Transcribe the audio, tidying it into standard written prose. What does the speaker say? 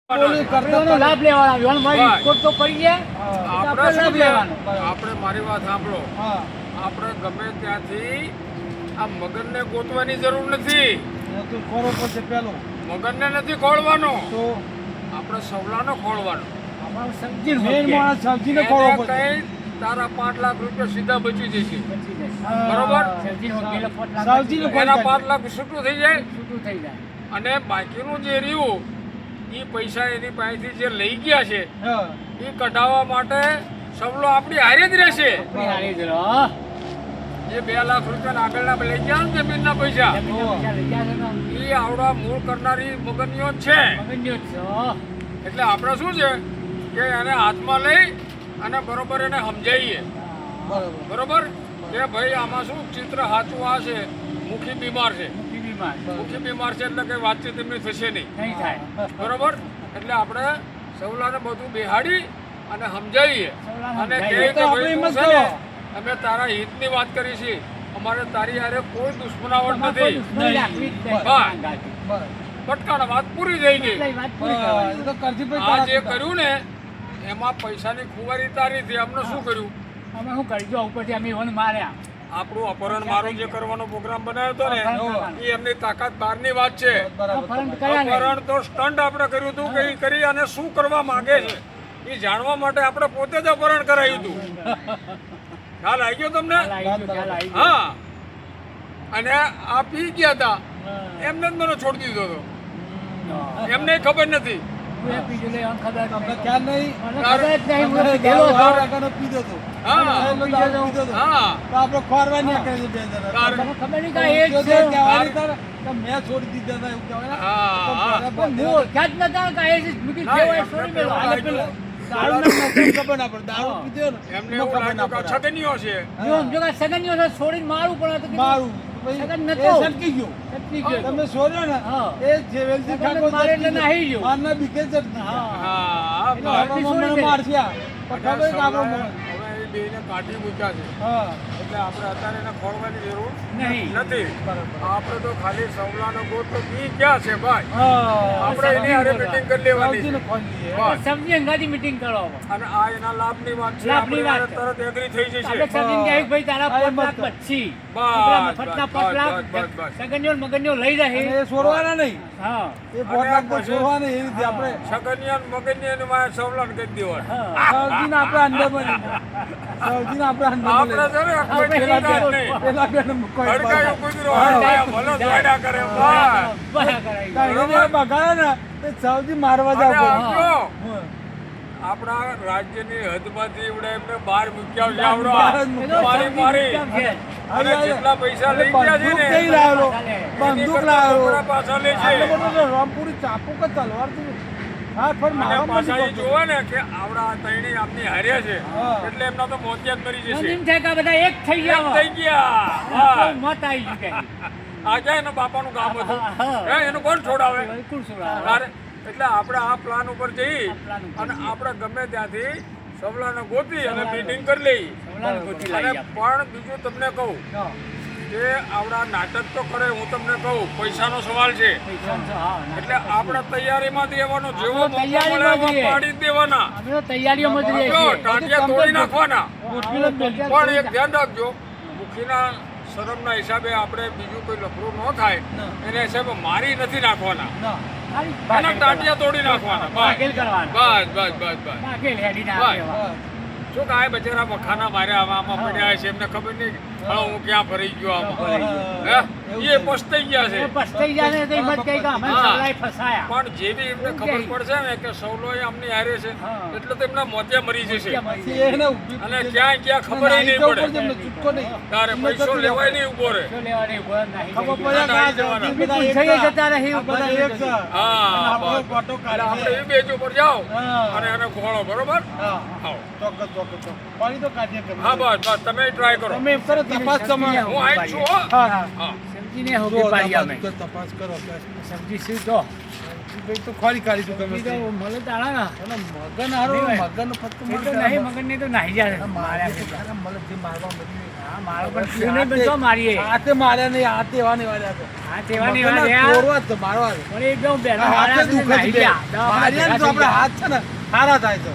લાભ લેવાનો તો પડી ગયા આપણે મારી વાત સાંભળો. આપણે ગમે ત્યાંથી આ મગનને ગોતવાની જરૂર નથી. મગનને નથી ખોળવાનો, આપણે સવલાનો ખોળવાનો. તારા 5 લાખ રૂપિયા સીધા બચી જશે, બરોબર? એના 5 લાખ છૂટું થઈ જાય અને બાકીનું જે રહ્યું એ પૈસા એની પાસેથી જે લઈ ગયા છે એ કઢાવવા માટે સવલો આપણી હારે જ રહેશે. જે 2 લાખ રૂપિયા આગળના લઈ ગયા ને જમીનના પૈસા, એ આવડા મૂળ કરનારી મગનીઓ જ છે. એટલે આપણે શું છે કે એને હાથમાં લઈ અને બરોબર એને સમજાવીએ, બરોબર કે ભાઈ આમાં શું ચિત્ર સાચું આ છે. મુખી બીમાર છે, મુખી બીમાર છે એટલે કે વાતચીત એમની થશે નહીં, બરોબર? એટલે આપણે સૌલાને બધું બેહાડી અને સમજાવીએ અને કહીએ કે ભાઈ તું છે ને, અમે તારા હિતની વાત કરી છે, અમારે તારી હારે કોઈ દુશ્મનાવટ નથી. પટકાણ વાત પૂરી થઈ ગઈ. આ જે કર્યું ને એમાં પૈસાની ખુવારી તારી થી અમને શું કર્યું? અમે શું કરી ઉપરથી અમે વન માર્યા. આપણું અપહરણ મારો જે કરવાનો પ્રોગ્રામ બનાવ્યો હતો ને એ એમની તાકાત બહારની વાત છે. અપહરણ તો સ્ટન્ટ આપણે કર્યું હતું કે કરી અને શું કરવા માંગે છે એ જાણવા માટે આપણે પોતે જ અપહરણ કરાયું હતું. ખ્યાલ આવી ગયો તમને? હા. અને આ પી ગયા હતા એમને જ મને છોડી દીધો હતો, એમને ખબર નથી. છોડીને મારું પણ મારું સટકી ગયો. તમે સોર્યો ને એ જેવેલથી ઠાકોર મારના બીકે મારસ્યા બેને કાઢી મૂક્યા છે એટલે આપણે અત્યારે એને ખોળવાની જરૂર નથી. આપણે તો ખાલી સવલાનો ગોત તો બી ક્યાં છે ભાઈ, આપણે એની હારે મીટિંગ કરી લેવાની સબ્જી અંગાથી મીટિંગ કરો અને આ એના લાભની વાત છે. આપણે તરત એગ્રી થઈ જશે. ભાઈ તારા 5 લાખ બચી સગન્યો મગન્યો લઈ જાય એ છોડવાના નહીં. હા એ 5 લાખ તો છોડવાના એ રીતે આપણે સગન્યા મગન્યા માં સવલાન કરી દેવાનું. સૌજીને આપણે અંડર બની સૌજીને આપણે અંડર આપણે છે ને કોઈ ઠેકાણ નહીં. પેલા બેન કોઈ હડકાયો કુતરો હડકાયો ભલો દોડ્યા કરે બગાડે ને એ સૌજી મારવા જાવ. આપણા રાજ્યની હદમાંથી એવડે એમને બહાર મૂક્યા છે. આવડો મારી મારી અને જેટલા પૈસા લઈ ગયા છે ને બંદૂક લાવ્યો પાછા લે છે. રામપુરી ચાપુ કે તલવાર પાછા એ જોવે ને કે આવડા તૈણી આપની હાર્યા છે એટલે એમના તો મોતિયા જ મરી જશે. બધા એક થઈ ગયા થઈ ગયા મત આવી ગયું. આ જાય એના બાપાનું ગામ હતું એનું કોણ છોડાવે? એટલે આપણે આ પ્લાન ઉપર જઈ અને આપણે ગમે ત્યાંથી સવલાને ગોતી અને મીટિંગ કરી લઈ. અને પણ બીજું તમને કહું કે આવડા નાટક તો કરે, હું તમને કહું પૈસાનો સવાલ છે એટલે આપણે તૈયારીમાં દેવાનો, જેવો મોકો મળે એમાં પાડી દેવાના, ટાંટિયા તોડી નાખવાના. પણ એક ધ્યાન રાખજો, મુખીના શરમના હિસાબે આપણે બીજું કોઈ લફરું ન થાય એના હિસાબે મારી નથી નાખવાના, એના ટાંટિયા તોડી નાખવાના. બસ બસ બસ બસ શું કાંઈ બચારા મખાના માર્યા આમાં પડ્યા છે, એમને ખબર નહીં હું ક્યાં ફરી ગયો આમાં. એ પસ્તાઈ ગયા છે. પણ જેવી એમને ખબર પડશે ને કે સવલો અમની હારે છે એટલે તો એમના મોતે મરી જશે અને ક્યાં ક્યાં ખબર નહીં પડે. તારે પૈસો લેવાય નહીં ઉભો રહે. આપણે એ બેજ ઉપર જાઓ અને એને ખોળો, બરોબર? હા બસ બસ તમે ટ્રાય કરો. તપાસ કરો. હું આવી છું. તપાસ કરો. સબ્જી શું તો તો ખોરી કાઢી તું ગમે મળે તાળા મગન હારો મગન ફક્ત નહીં મગન ને તો નાહી જાય માર્યા મળે જે મારવા મળી હા, મારો પણ પીવું નહીં, પણ તો મારીએ. હાથે માર્યા નહીં, હાથે એવા ને એવા રહ્યા તો. હા, તેવાની વાત મગજના યાર. તોડવા જ તો, મારવા જ. પણ એકદમ પહેલા હાથે માર્યા છે, દુખે નાહી છે. ગયા. દવાખાને માર્યા ને તો ભેગા થઈ આપણે હાથ છે ને સારા થાય છે.